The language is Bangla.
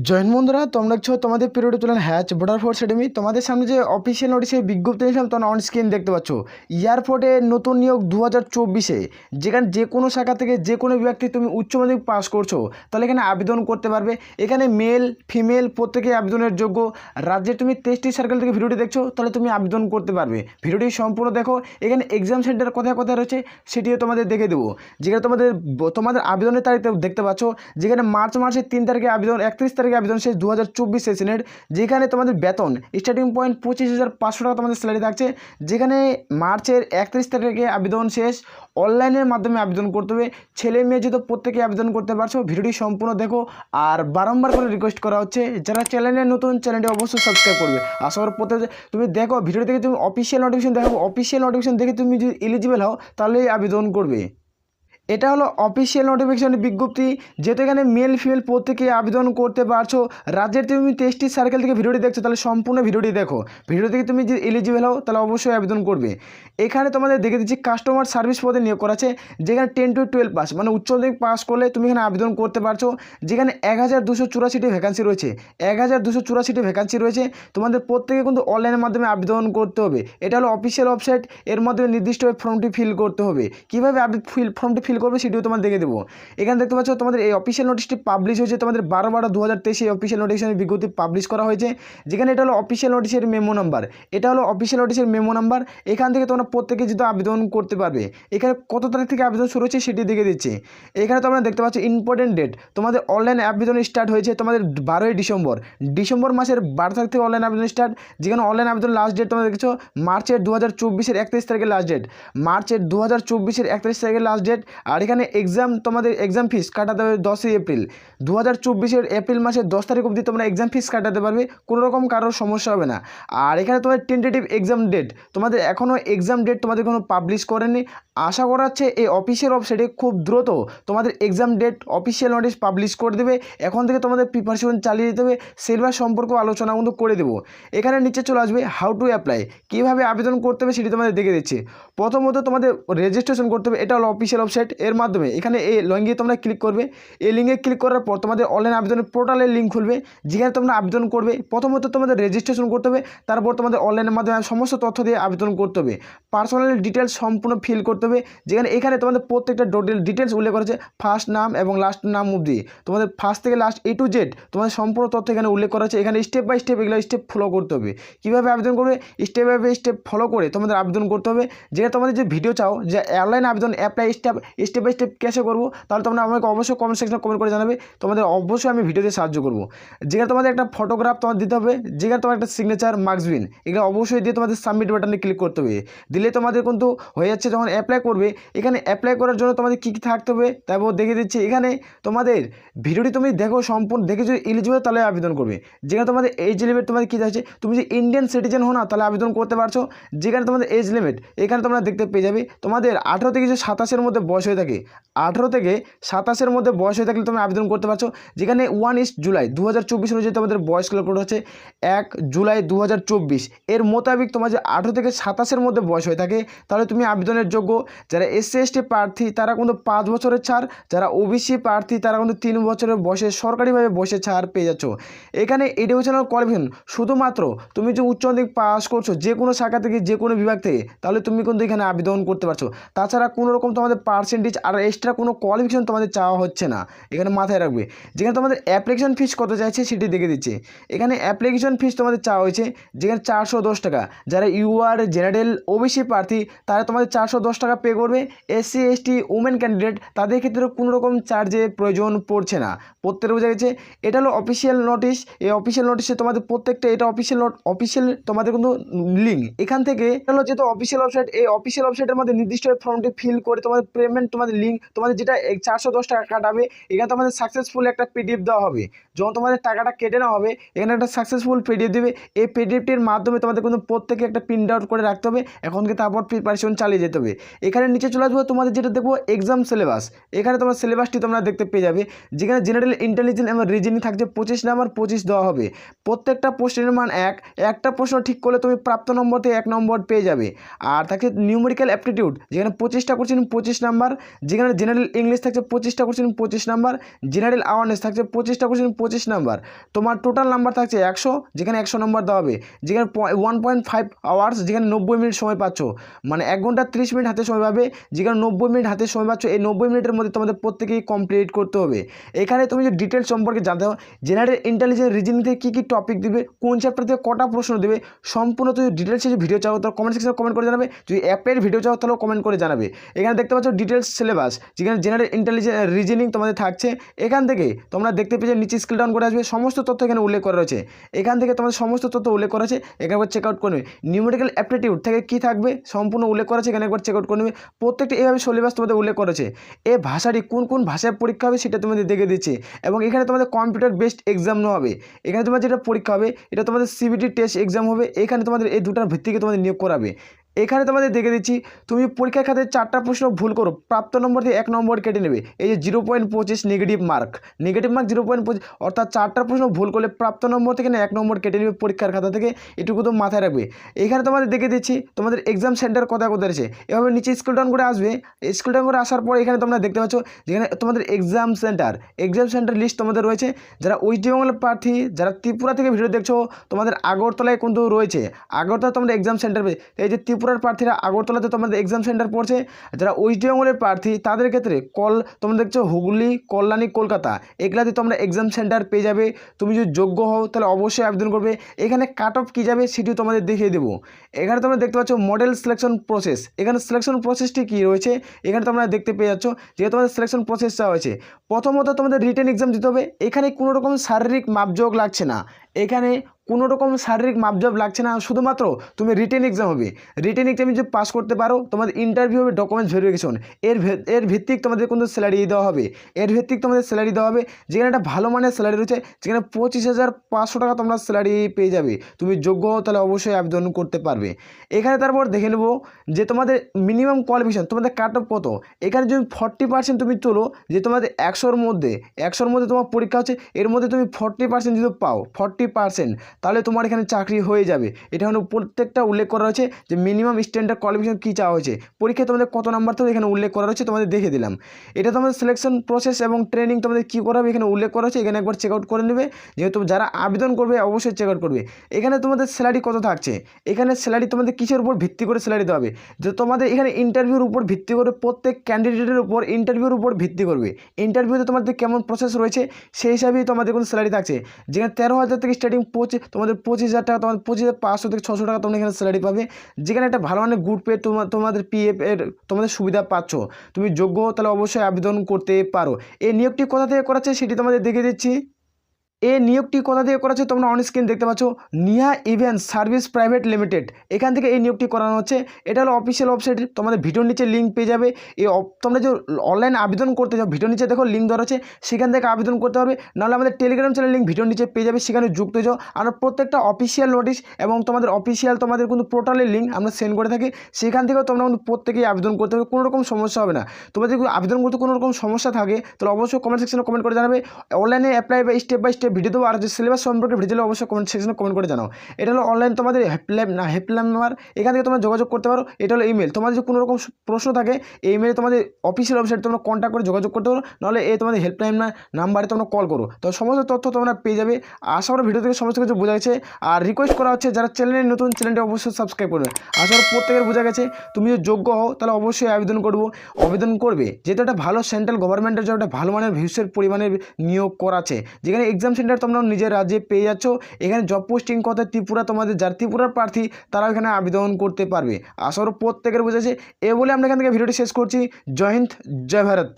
জয়েন বন্ধুরা, তোমরা দেখছো তোমাদের পিরিয়ড তুলেন হ্যাচ বর্ডার ফোর্স একাডেমি। তোমাদের সামনে যে অফিসিয়াল নোটিশের বিজ্ঞপ্তি দিয়েছিলাম তোমরা অন স্ক্রিন দেখতে পাচ্ছ। এয়ারপোর্টে নতুন নিয়োগ 2024-এ, যেখানে যে কোনো শাখা থেকে যে কোনো ব্যক্তি তুমি উচ্চ মাধ্যমিক পাস করছো তাহলে এখানে আবেদন করতে পারবে। এখানে মেল ফিমেল প্রত্যেকে আবেদনের যোগ্য। রাজ্যে তুমি 23টি সার্কেল থেকে ভিডিওটি দেখছো তাহলে তুমি আবেদন করতে পারবে। ভিডিওটি সম্পূর্ণ দেখো। এখানে এক্সাম সেন্টার কোথায় কোথায় রয়েছে সেটিও তোমাদের দেখে দেবো। যেখানে তোমাদের আবেদনের তারিখ দেখতে পাচ্ছ, যেখানে মার্চ মাসের 3 তারিখে আবেদন, 31 তারিখে আবেদন শেষ 2024 সেশনের। যেখানে তোমাদের বেতন স্টার্টিং পয়েন্ট 25,500 টাকা তোমাদের স্যালারি থাকছে। যেখানে মার্চের 31 তারিখে আবেদন শেষ। অনলাইনের মাধ্যমে আবেদন করতে হবে। ছেলে মেয়ে যেহেতু প্রত্যেকে আবেদন করতে পারছো। ভিডিওটি সম্পূর্ণ দেখো। আর বারংবার করে রিকোয়েস্ট করা হচ্ছে, যারা চ্যানেলে নতুন চ্যানেলটি অবশ্যই সাবস্ক্রাইব করবে। আশা করি প্রত্যেক তুমি দেখো ভিডিও থেকে তুমি অফিসিয়াল নোটিফিকেশন দেখাবো। অফিসিয়াল নোটিফিকেশন দেখে তুমি যদি এলিজিবল হও তাহলেই আবেদন করবে। এটা হলো অফিসিয়াল নোটিফিকেশনের বিজ্ঞপ্তি। যেহেতু এখানে মেল ফিমেল প্রত্যেকে আবেদন করতে পারছো। রাজ্যের তুমি 23টি সার্কেল থেকে ভিডিওটি দেখছো তাহলে সম্পূর্ণ ভিডিওটি দেখো। ভিডিও থেকে তুমি যদি এলিজিবল হও তাহলে অবশ্যই আবেদন করবে। এখানে তোমাদের দেখে দিচ্ছি কাস্টমার সার্ভিস পদে নিয়োগ করা আছে। যেখানে 10 to 12 পাস মানে উচ্চ মাধ্যমিক পাস করলে তুমি এখানে আবেদন করতে পারছো। যেখানে 1284টি ভ্যাকান্সি রয়েছে। 1284টি ভ্যাকান্সি রয়েছে। তোমাদের প্রত্যেকে কিন্তু অনলাইনের মাধ্যমে আবেদন করতে হবে। এটা হলো অফিসিয়াল ওয়েবসাইট। এর মাধ্যমে নির্দিষ্টভাবে ফর্মটি ফিল করতে হবে। কীভাবে ফর্মটি ফিল করবে সেটিও তোমার দেখে দেবো। এখানে দেখতে পাচ্ছ তোমাদের এই অফিসিয়াল নোটিশটি পাবলিশ হয়েছে তোমাদের 12/12/2023 এই অফিসিয়াল নোটিফিকেশনের বিজ্ঞপ্তি পাবলিশ করা হয়েছে। যেখানে এটা হলো অফিসিয়াল নোটিশের মেমো নাম্বার। এটা হলো অফিসিয়াল নোটিশের মেমো নাম্বার। এখান থেকে তোমরা প্রত্যেকে যেহেতু আবেদন করতে পারবে। এখানে কত তারিখ থেকে আবেদন শুরু হচ্ছে সেটি দেখে দিচ্ছি। এখানে তোমরা দেখতে পাচ্ছ ইম্পর্টেন্ট ডেট। তোমাদের অনলাইন আবেদন স্টার্ট হয়েছে তোমাদের 12ই ডিসেম্বর মাসের 12 তারিখ থেকে অনলাইন আবেদন স্টার্ট। যেখানে অনলাইন আবেদন লাস্ট ডেট তোমরা দেখছো মার্চের 2024-এর 31 তারিখের লাস্ট ডেট। মার্চের 2024-এর 31 তারিখের লাস্ট ডেট। আর এখানে তোমাদের এক্সাম ফিস কাটাতে হবে 10ই এপ্রিল 2024-এর এপ্রিল মাসের 10 তারিখ অবধি তোমরা এক্সাম ফিস কাটাতে পারবে। কোনো রকম কারোর সমস্যা হবে না। আর এখানে তোমাদের টেন্টেটিভ এক্সাম ডেট, তোমাদের এখনও এক্সাম ডেট তোমাদের কোনো পাবলিশ করেনি। আশা করা হচ্ছে এই অফিসিয়াল ওয়েবসাইটে খুব দ্রুত তোমাদের exam date official notice publish করে দেবে। এখন থেকে তোমাদের প্রিপারেশন চালিয়ে যেতে হবে। সিলেবাস সম্পর্কে আলোচনা কিন্তু করে দেবো। এখানে নিচে চলে আসবে হাউ টু অ্যাপ্লাই, কীভাবে আবেদন করতে হবে সেটি তোমাদের দেখে দিচ্ছি। প্রথমত তোমাদের রেজিস্ট্রেশন করতে হবে। এটা হলো অফিসিয়াল ওয়েবসাইট। এর মাধ্যমে এখানে এই লিঙ্কে তোমরা ক্লিক করবে। এই লিঙ্কে ক্লিক করার পর তোমাদের অনলাইন আবেদনের পোর্টালের লিঙ্ক খুলবে। যেখানে তোমরা আবেদন করবে প্রথমত তোমাদের রেজিস্ট্রেশন করতে হবে। তারপর তোমাদের অনলাইনের মাধ্যমে সমস্ত তথ্য দিয়ে আবেদন করতে হবে। পার্সোনাল ডিটেলস সম্পূর্ণ ফিল করতে হবে। যেখানে এখানে তোমাদের প্রত্যেকটা ডিটেলস উল্লেখ করেছে, ফার্স্ট নাম এবং লাস্ট নাম অবধি তোমাদের ফার্স্ট থেকে লাস্ট A to Z তোমাদের সম্পূর্ণ তথ্য এখানে উল্লেখ করা আছে। এখানে স্টেপ বাই স্টেপ এগুলো স্টেপ ফলো করতে হবে। কীভাবে আবেদন করবে স্টেপ বাই স্টেপ ফলো করে তোমাদের আবেদন করতে হবে। যেটা তোমাদের যে ভিডিও চাও যে অনলাইন আবেদন অ্যাপ্লাই স্টেপ বাই স্টেপ কেসে করবো, তাহলে তোমরা আমাকে অবশ্যই কমেন্ট সেকশনে কমেন্ট করে জানাবে। তোমাদের অবশ্যই আমি ভিডিওতে সাহায্য করবো। যেখানে তোমাদের একটা ফটোগ্রাফ তোমার দিতে হবে। যেখানে তোমার একটা সিগনেচার মার্কসবিন এগুলো অবশ্যই দিয়ে তোমাদের সাবমিট বাটনে ক্লিক করতে হবে। দিলে তোমাদের কিন্তু হয়ে যাচ্ছে। যখন অ্যাপ্লাই করবে এখানে অ্যাপ্লাই করার জন্য তোমাদের কী কী থাকতে হবে তারপর দেখিয়ে দিচ্ছি। এখানে তোমাদের ভিডিওটি তুমি দেখো সম্পূর্ণ দেখে যদি এলিজিবল তাহলে আবেদন করবে। যেখানে তোমাদের এজ লিমিট তোমাদের কী আছে, তুমি যদি ইন্ডিয়ান সিটিজেন হো না তাহলে আবেদন করতে পারছো। যেখানে তোমাদের এজ লিমিট এখানে তোমরা দেখতে পেয়ে যাবে তোমাদের 18 থেকে 27-এর মধ্যে বয়স হয়ে থাকে। 18 থেকে 27-এর মধ্যে বয়স হয়ে থাকলে তুমি আবেদন করতে পারছো। যেখানে 1 জুলাই 2024 অনুযায়ী তোমাদের বয়স ক্যালকুলেট হচ্ছে 1 জুলাই 2024 এর মোতাবেক তোমার যে 18 থেকে 27-এর মধ্যে বয়স হয়ে থাকে তাহলে তুমি আবেদনের যোগ্য। যারা SC/ST প্রার্থী তারা কিন্তু 5 বছরের ছাড়, যারা OBC প্রার্থী তারা কিন্তু 3 বছরের বয়সে সরকারিভাবে বয়সে ছাড় পেয়ে যাচ্ছ। এখানে এডুকেশনাল কোয়ালিফিকেশন শুধুমাত্র তুমি যে উচ্চ মাধ্যমিক পাস করছো যে কোনো শাখা থেকে যে কোনো বিভাগ থেকে তাহলে তুমি কিন্তু এখানে আবেদন করতে পারছো। তাছাড়া কোনো রকম তোমাদের পার্সেন্টেজ আর এক্সট্রা কোনো কোয়ালিফিকেশন তোমাদের চাওয়া হচ্ছে না। এখানে মাথায় রাখবে। যেখানে তোমাদের অ্যাপ্লিকেশন ফিস কত চাইছে সেটি দেখে দিচ্ছে। এখানে অ্যাপ্লিকেশন ফিস তোমাদের চাওয়া হয়েছে যেখানে 410 টাকা। যারা UR জেনারেল OBC প্রার্থী তারা তোমাদের 410 টাকা পে করবে। SC/ST উমেন ক্যান্ডিডেট তাদের ক্ষেত্রে কোনো রকম চার্জের প্রয়োজন পড়ছে না। প্রত্যেকটা বোঝা গেছে। এটা হলো অফিসিয়াল নোটিশ। এই অফিসিয়াল নোটিশে তোমাদের প্রত্যেকটা এটা অফিসিয়াল তোমাদের কিন্তু লিঙ্ক এখান থেকে হলো যেহেতু অফিসিয়াল ওয়েবসাইট। এই অফিসিয়াল ওয়েবসাইটের মধ্যে নির্দিষ্ট ফর্মটি ফিল করে তোমাদের পেমেন্ট তোমাদের লিঙ্ক তোমাদের যেটা 410 টাকা কাটাবে এখানে তোমাদের সাকসেসফুল একটা PDF দেওয়া হবে। যখন তোমাদের টাকাটা কেটে নেওয়া হবে এখানে একটা সাকসেসফুল PDF দেবে। এই PDFটির মাধ্যমে তোমাদের কিন্তু প্রত্যেকে একটা প্রিন্ট আউট করে রাখতে হবে। এখন থেকে তারপর প্রিপারেশন চালিয়ে যেতে হবে। এখানে নিচে চলে আসবো তোমাদের যেটা দেখবো এক্সাম সিলেবাস। এখানে তোমার সিলেবাসটি তোমরা দেখতে পেয়ে যাবে। যেখানে জেনারেল ইন্টেলিজেন্স এবং রিজনিং থাকছে 25 নাম্বার 25 দেওয়া হবে। প্রত্যেকটা প্রশ্নের মান একটা প্রশ্ন ঠিক করলে তুমি প্রাপ্ত নম্বর থেকে 1 নম্বর পেয়ে যাবে। আর থাকে নিউমেরিক্যাল অ্যাপটিটিউড যেখানে 25টা কোশ্চেন 25 নাম্বার যেখানে জেনারেল ইংলিশ থাকছে 25টা কোশ্চেন 25 নাম্বার, জেনারেল অ্যাওয়ারনেস থাকছে 25টা কোশ্চেন 25 নাম্বার। তোমার টোটাল নাম্বার থাকছে 100, যেখানে 100 নাম্বার দেওয়া হবে, যেখানে 1.5 আওয়ার্স, যেখানে 90 মিনিট সময় পাচ্ছ, মানে 1 ঘন্টা 30 মিনিট হাতে সময় পাবে, যেখানে 90 মিনিট হাতে সময় পাচ্ছ। এই 90 মিনিটের মধ্যে তোমাদের প্রত্যেকেই কমপ্লিট করতে হবে। এখানে তুমি যে ডিটেলস সম্পর্কে জানতে হবে, জেনারেল ইন্টেলিজেন্স রিজনিং থেকে কী কী টপিক দিবে, কোন চ্যাপ্টার থেকে কটা প্রশ্ন দেবে, সম্পূর্ণ তুমি ডিটেলসে যে ভিডিও চাও তাহলে কমেন্ট সেকশনে কমেন্ট করে জানাবে। যদি অ্যাপের ভিডিও চাও তাহলেও কমেন্ট করে জানাবে। এখানে দেখতে পাচ্ছ ডিটেলস সিলেবাস, যেখানে জেনারেল ইন্টেলিজেন্স রিজনিং তোমাদের থাকছে। এখান থেকে তোমরা দেখতে পেয়ে নিচে স্ক্রল ডাউন করে আসবে, সমস্ত তথ্য এখানে উল্লেখ করা রয়েছে। এখান থেকে তোমাদের সমস্ত তথ্য উল্লেখ করা আছে, এখানে একবার চেক আউট করে নেবে। নিউমেরিক্যাল অ্যাপটিটিউড থেকে কী থাকবে সম্পূর্ণ উল্লেখ করা আছে, এখানে একবার চেক আউট করে নেবে। প্রত্যেকটা এইভাবে সিলেবাস তোমাদের উল্লেখ করেছে। এই ভাষাটি কোন কোন ভাষায় পরীক্ষা হবে সেটা তোমাদের দেখে দিচ্ছে, এবং এখানে তোমাদের কম্পিউটার বেসড এক্সাম নেওয়া হবে। এখানে তোমাদের যেটা পরীক্ষা হবে এটা তোমাদের সিবিটি টেস্ট এক্সাম হবে। এখানে তোমাদের এই দুটার ভিত্তিতে তোমাদের নিয়োগ করাবে। এখানে তোমাদের দেখে দিচ্ছি, তুমি পরীক্ষার খাতে 4টা প্রশ্ন ভুল করো, প্রাপ্ত নম্বর দিয়ে 1 নম্বর কেটে নেবে। এই যে 0.25 নেগেটিভ মার্ক 0.25, অর্থাৎ 4টা প্রশ্ন ভুল করলে প্রাপ্ত নম্বর থেকে না 1 নম্বর কেটে নেবে পরীক্ষার খাতা থেকে। এটুকু তো মাথায় রাখবে। এখানে তোমাদের দেখে দিচ্ছি তোমাদের এক্সাম সেন্টার কোথায় কোথায় রয়েছে। এভাবে নিচে স্ক্রল ডাউন করে আসবে, স্ক্রল ডাউন করে আসার পর এখানে তোমরা দেখতে পাচ্ছ যেখানে তোমাদের এক্সাম সেন্টার লিস্ট তোমাদের রয়েছে। যারা ওয়েস্ট বেঙ্গলের প্রার্থী, যারা ত্রিপুরা থেকে ভিডিও দেখছো, তোমাদের আগরতলায় কিন্তু রয়েছে। আগরতলা তোমাদের এক্সাম সেন্টার, এই যে ত্রিপুরার প্রার্থীরা আগরতলাতে তোমাদের এক্সাম সেন্টার পড়ছে। যারা ওয়েস্ট বেঙ্গলের প্রার্থী তাদের ক্ষেত্রে তোমরা দেখছো হুগলি, কল্যাণী, কলকাতা, এগুলাতে তোমরা এক্সাম সেন্টার পেয়ে যাবে। তুমি যদি যোগ্য হও তাহলে অবশ্যই আবেদন করবে। এখানে কাট অফ কী যাবে সেটিও তোমাদের দেখিয়ে দেবো। এখানে তোমরা দেখতে পাচ্ছ মডেল সিলেকশন প্রসেস। এখানে সিলেকশন প্রসেসটি কী রয়েছে এখানে তোমরা দেখতে পেয়ে যাচ্ছ, যে তোমাদের সিলেকশন প্রসেসটা হয়েছে। প্রথমত তোমাদের রিটেন এক্সাম দিতে হবে। এখানে কোনো রকম শারীরিক মাপযোগ লাগছে না, এখানে কোনো রকম শারীরিক মাপজোপ লাগছে না, শুধুমাত্র তুমি রিটেন এক্সাম হবে। রিটেন এক্সামে যদি পাস করতে পারো তোমাদের ইন্টারভিউ হবে, ডকুমেন্টস ভেরিফিকেশন, এর ভিত্তিক তোমাদের কিন্তু স্যালারি দেওয়া হবে। যেখানে একটা ভালো মানের স্যালারি রয়েছে, যেখানে 25,500 টাকা তোমরা স্যালারি পেয়ে যাবে। তুমি যোগ্য হও তাহলে অবশ্যই আবেদন করতে পারবে। এখানে তারপর দেখে নেব যে তোমাদের মিনিমাম কোয়ালিফিকেশন, তোমাদের কাট অফ কত। এখানে যদি 40% তুমি তোলো, যে তোমাদের 100-র মধ্যে তোমার পরীক্ষা হচ্ছে, এর মধ্যে তুমি 40% যদি পাও 40%, তাহলে তোমার এখানে চাকরি হয়ে যাবে। এটা হলো প্রত্যেকটা উল্লেখ করা রয়েছে যে মিনিমাম স্ট্যান্ডার্ড কোয়ালিফিকেশন কী চাওয়া হয়েছে, পরীক্ষায় তোমাদের কত নাম্বার তো এখানে উল্লেখ করা রয়েছে, তোমাদের দেখে দিলাম। এটা তোমাদের সিলেকশন প্রসেস এবং ট্রেনিং তোমাদের কী করা হবে এখানে উল্লেখ করা হয়েছে। এখানে একবার চেক আউট করে নেবে, যেহেতু যারা আবেদন করবে অবশ্যই চেক আউট করবে। এখানে তোমাদের স্যালারি কত থাকছে, এখানে স্যালারি তোমাদের কিসের উপর ভিত্তি করে স্যালারি দেওয়া হবে, যে তোমাদের এখানে ইন্টারভিউর উপর ভিত্তি করে, প্রত্যেক ক্যান্ডিডেটের উপর ইন্টারভিউর উপর ভিত্তি করবে। ইন্টারভিউতে তোমাদের কেমন প্রসেস রয়েছে সেই হিসাবেই তোমাদের কোনো স্যালারি থাকছে। যেখানে 13,000 থেকে স্টার্টিং তোমাদের 25,000 টাকা, তোমাদের 25,500 থেকে 600 টাকা তোমরা এখানে স্যালারি পাবে। যেখানে একটা ভালো মানের গুড পে, তোমাদের পিএফ এর তোমাদের সুবিধা পাচ্ছ। তুমি যোগ্য তাহলে অবশ্যই আবেদন করতে পারো। এই নিয়োগটি কোথা থেকে করাচ্ছে সেটি তোমাদের দেখিয়ে দিচ্ছি। এই নিয়োগটি কোথা থেকে করা হচ্ছে তোমরা অন স্ক্রিন দেখতে পাচ্ছ, নিয়া ইভেন্ট সার্ভিস প্রাইভেট লিমিটেড, এখান থেকে এই নিয়োগটি করানো হচ্ছে। এটা হলো অফিসিয়াল ওয়েবসাইট, তোমাদের ভিডিওর নিচে লিঙ্ক পেয়ে যাবে। তোমরা যে অনলাইন আবেদন করতে যাও, ভিডিওর নিচে দেখো লিঙ্ক দেওয়া আছে, সেখান থেকে আবেদন করতে পারবে। নাহলে আমাদের টেলিগ্রাম চ্যানেল লিঙ্ক ভিডিওর নিচে পেয়ে যাবে, সেখানে যুক্ত হয়ে যাও। আমরা প্রত্যেকটা অফিসিয়াল নোটিশ এবং তোমাদের কিন্তু পোর্টালের লিঙ্ক আমরা সেন্ড করে থাকি, সেখান থেকেও তোমরা কিন্তু প্রত্যেকেই আবেদন করতে হবে, কোনো রকম সমস্যা হবে না। তোমাদের যদি আবেদন করতে কোনো রকম সমস্যা থাকে তাহলে অবশ্যই কমেন্ট সেকশনে কমেন্ট করে জানাবে। অনলাইনে অ্যাপ্লাই বা স্টেপ বাই স্টেপ ভিডিও দেবো, আর যে সিলেবাস সম্পর্কে ভিডিও দিলে অবশ্যই কমেন্ট সেকশনে কমেন্ট করে জানাও। এটা হলো অনলাইন তোমাদের হেল্পলাইন নাম্বার, এখান থেকে তোমরা যোগাযোগ করতে পারো। এটা হলো ইমেল, তোমাদের যদি কোনো রকম প্রশ্ন থাকে এই ইমেলে তোমাদের অফিসিয়াল ওয়েবসাইট তোমরা কন্ট্যাক্ট করে যোগাযোগ করতে পারো, নাহলে এই তোমাদের হেল্পলাইন নাম্বারে তোমরা কল করো, তো সমস্ত তথ্য তোমরা পেয়ে যাবে। আশা করি ভিডিও থেকে সমস্ত কিছু বোঝা গেছে। আর রিকোয়েস্ট করা হচ্ছে যারা চ্যানেলে নতুন, চ্যানেলটি অবশ্যই সাবস্ক্রাইব করবে। আশা করি প্রত্যেকের বোঝা গেছে। তুমি যদি যোগ্য হও তাহলে অবশ্যই আবেদন করবে, যেহেতু একটা ভালো সেন্ট্রাল গভর্নমেন্টের জন্য একটা ভালো মানের ভিউসের পরিমাণের নিয়োগ করাছে। যেখানে এক্সাম সেন্টার তোমরা নিজের রাজ্যে পেয়ে যাচ্ছ। এখানে জব পোস্টিং কথা ত্রিপুরা, তোমাদের যারা ত্রিপুরার প্রার্থী তারাও এখানে আবেদন করতে পারবে। আশা করি প্রত্যেকের বুঝেছে। এ বলে আমরা এখান থেকে ভিডিওটি শেষ করছি। জয় হিন্দ, জয় ভারত।